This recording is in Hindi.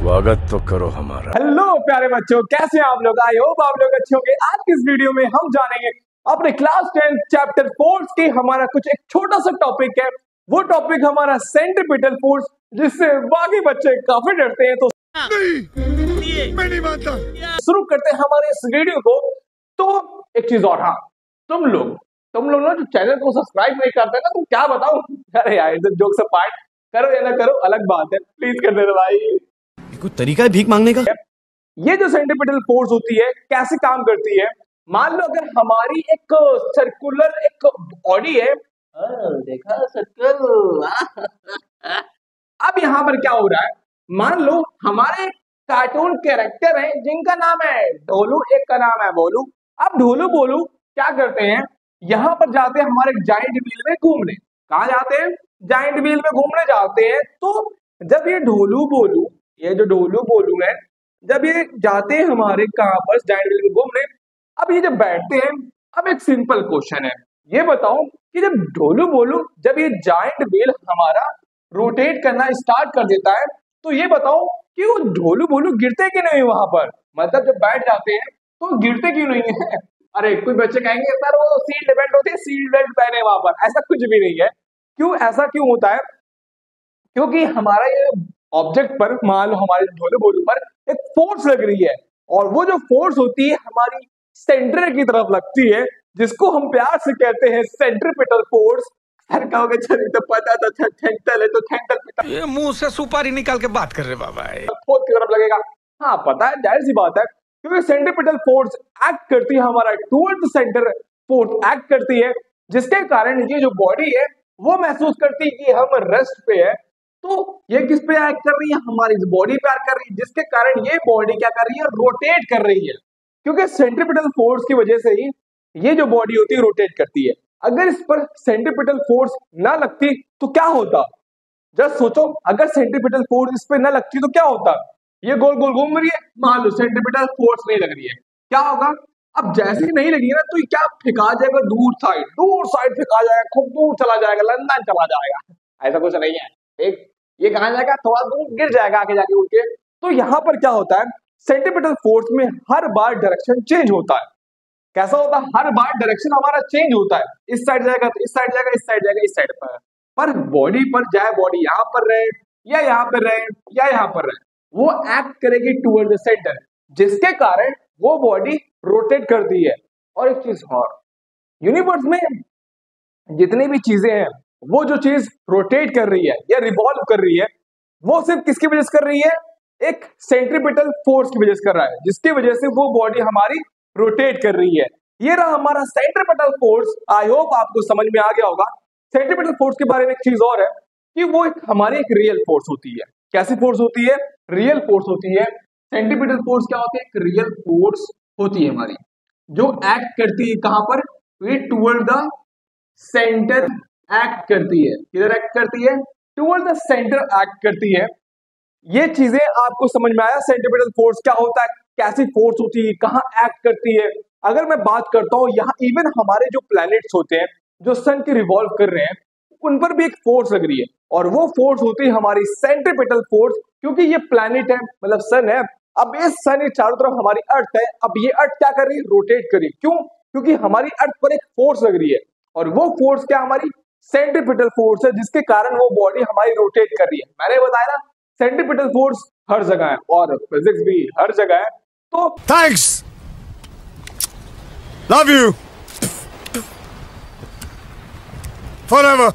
स्वागत तो करो हमारा। हेलो प्यारे बच्चों, कैसे हैं आप लोग? आई होप आप लोग अच्छे होंगे। आज की इस वीडियो में हम जानेंगे अपने क्लास 10 चैप्टर फोर्स की हमारा कुछ एक छोटा सा टॉपिक है। वो टॉपिक हमारा सेंट्रीपिटल फोर्स, जिससे बाकी बच्चे काफी डरते हैं। तो नहीं, मैं नहीं मानता। शुरू करते हैं हमारे इस वीडियो को। तो एक चीज और, हाँ, तुम लोग ना जो चैनल को सब्सक्राइब नहीं करते ना, तो क्या बताऊं। अरे यार, जोक से पार्ट करो या ना करो अलग बात है, प्लीज कर देना भाई। कोई तरीका है भीख मांगने का? ये जो सेंट्रीपिटल फोर्स होती है कैसे काम करती है? मान लो अगर हमारी एक सर्कुलर एक बॉडी है, देखा सर्कल। अब यहाँ पर क्या हो रहा है, मान लो हमारे कार्टून कैरेक्टर हैं जिनका नाम है ढोलू, एक का नाम है बोलू। अब ढोलू बोलू क्या करते हैं, यहाँ पर जाते हैं हमारे जाइंट व्हील में घूमने। कहाँ जाते हैं? जाइंट व्हील में घूमने जाते हैं। तो जब ये ढोलू बोलू, ये जो ढोलू बोलू है, जब ये जाते हैं हमारे कहाँ पर जाइंट व्हील में घूमने, अब ये जब बैठते हैं, अब एक सिंपल क्वेश्चन है, ये बताओ कि जब ढोलू बोलू जब ये जाइंट व्हील हमारा रोटेट करना स्टार्ट कर देता है, तो ये बताओ कि वो ढोलू बोलू गिरते क्यों नहीं वहां पर? मतलब जब बैठ जाते हैं तो गिरते क्यों नहीं है? अरे कोई बच्चे कहेंगे सर वो सीट बेल्ट होती है, सीट बेल्ट पहने वहां पर। ऐसा कुछ भी नहीं है। क्यों ऐसा क्यों होता है? क्योंकि हमारा ये ऑब्जेक्ट पर, मान लो हमारे ढोलू बोलू पर एक फोर्स लग रही है, और वो जो फोर्स होती है हमारी सेंटर की तरफ लगती है, जिसको हम प्यार से कहते हैं सेंट्रीपिटल फोर्स। सर कहोगे चलिए तो पता तो सेंट्रल है, तो सेंट्रल पिटल, ये मुंह से सुपारी निकाल के बात कर रहे बाबा। फोर्स की तरफ लगेगा। हाँ पता है, जाहिर सी बात है, क्योंकि सेंट्रीपिटल फोर्स एक्ट करती है हमारा टुवर्ड्स सेंटर, फोर्स एक्ट करती है, जिसके कारण ये जो बॉडी है वो महसूस करती है कि हम रेस्ट पे है। तो ये किस पे एक्ट कर रही है? हमारी बॉडी पे एक्ट कर रही है, जिसके कारण ये बॉडी क्या कर रही है? रोटेट कर रही है। क्योंकि सेंट्रीपिटल फोर्स की वजह से ही ये जो बॉडी होती है रोटेट करती है। अगर इस पर सेंट्रीपिटल फोर्स ना लगती तो क्या होता? जस्ट सोचो, अगर सेंट्रीपिटल फोर्स इस पे ना लगती तो क्या होता? ये गोल गोल घूम रही है, मान लो सेंट्रीपिटल फोर्स नहीं लग रही है, क्या होगा? अब जैसे ही नहीं लगी ना, तो ये क्या फेंका जाएगा? दूर साइड फेंका जाएगा, खूब दूर चला जाएगा, लंदन चला जाएगा। ऐसा कुछ नहीं है, एक ये कहाँ जाएगा? थोड़ा दूर गिर जाएगा आगे जाके उड़ के। तो यहाँ पर क्या होता है, सेंट्रीपिटल फोर्स में हर बार डायरेक्शन चेंज होता है। कैसा होता है? हर बार डायरेक्शन हमारा चेंज होता है। इस साइड जाएगा तो इस साइड जाएगा, इस साइड जाएगा इस साइड पर बॉडी पर जाए, बॉडी यहाँ पर रहे या यहाँ पर रहे या यहाँ पर रहे, वो एक्ट करेगी टुवर्ड द सेंटर, जिसके कारण वो बॉडी रोटेट करती है। और एक चीज और, यूनिवर्स में जितनी भी चीजें हैं, वो जो चीज रोटेट कर रही है या रिवॉल्व कर रही है, वो सिर्फ किसकी वजह से कर रही है? एक सेंट्रीपिटल फोर्स की वजह से कर रहा है, जिसकी वजह से वो बॉडी हमारी रोटेट कर रही है। ये रहा हमारा सेंट्रीपिटल फोर्स। आई होप आपको समझ में आ गया होगा। सेंट्रीपिटल फोर्स के बारे में एक चीज और है कि वो हमारी एक रियल फोर्स होती है। कैसी फोर्स होती है? रियल फोर्स होती है। सेंट्रीपिटल फोर्स क्या होती है? एक रियल फोर्स होती है हमारी, जो एक्ट करती है कहां पर? टुवर्ड द सेंटर एक्ट करती है। किधर एक्ट करती है? टुवर्ड द सेंटर एक्ट करती है। ये चीजें आपको समझ में आया? सेंट्रीपिटल फोर्स क्या होता है, कैसी फोर्स होती है, कहाँ एक्ट करती है। अगर मैं बात करता हूँ, यहाँ इवन हमारे जो प्लैनेट्स होते हैं जो सन के रिवॉल्व कर रहे हैं, उन पर भी एक फोर्स लग रही है, और वो फोर्स होती है हमारी सेंट्रीपिटल फोर्स। क्योंकि ये प्लैनेट है, मतलब सन है, अब इस सन के चारों तरफ हमारी अर्थ है। अब ये अर्थ क्या कर रही है? रोटेट कर रही है। क्यों? क्योंकि हमारी अर्थ पर एक फोर्स लग रही है, और वो फोर्स क्या? हमारी सेंट्रीपिटल फोर्स है, जिसके कारण वो बॉडी हमारी रोटेट कर रही है। मैंने बताया ना, सेंट्रीपिटल फोर्स हर जगह है, और फिजिक्स भी हर जगह है। तो थैंक्स, लव यू फॉरएवर।